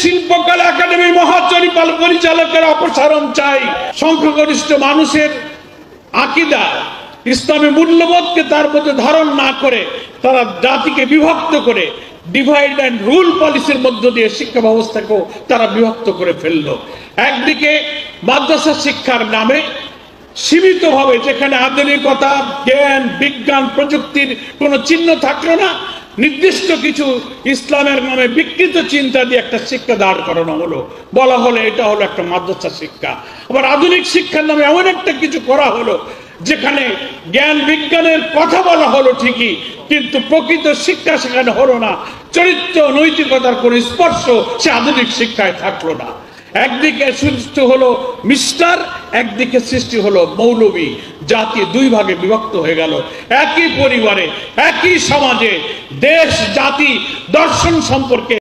শিল্পকলা একাডেমি মহাচরিপাল পরিচালকের অপসারণ চাই। সংখ্যাগরিষ্ঠ মানুষের আকীদা ইসলামী মূল্যবোধকে তার মধ্যে ধারণ না করে তারা জাতিকে বিভক্ত করে ডিভাইড অ্যান্ড রুল পলিসির মধ্য দিয়ে শিক্ষা ব্যবস্থাকেও তারা বিভক্ত করে ফেললো। একদিকে মাদ্রাসা শিক্ষার নামে সীমিতভাবে যেখানে আধুনিকতা, জ্ঞান, বিজ্ঞান, প্রযুক্তির কোনো চিহ্ন থাকলো না, নির্দিষ্ট কিছু ইসলামের নামে বিকৃত চিন্তা দিয়ে একটা শিক্ষা দাঁড় করানো হলো, বলা হলো এটা হলো একটা মাদ্রাসা শিক্ষা। আবার আধুনিক শিক্ষার নামে এমন একটা কিছু করা হলো যেখানে জ্ঞান বিজ্ঞানের কথা বলা হলো ঠিকই, কিন্তু প্রকৃত শিক্ষা সেখানে হলো না, চরিত্র নৈতিকতার কোন স্পর্শ সে আধুনিক শিক্ষায় থাকলো না। একদিকে সৃষ্টি হলো মিস্টার, একদিকে সৃষ্টি হলো মৌলবী। জাতি দুই ভাগে বিভক্ত হয়ে গেল। একই পরিবারে, একই সমাজে দেশ, জাতি, দর্শন সম্পর্কে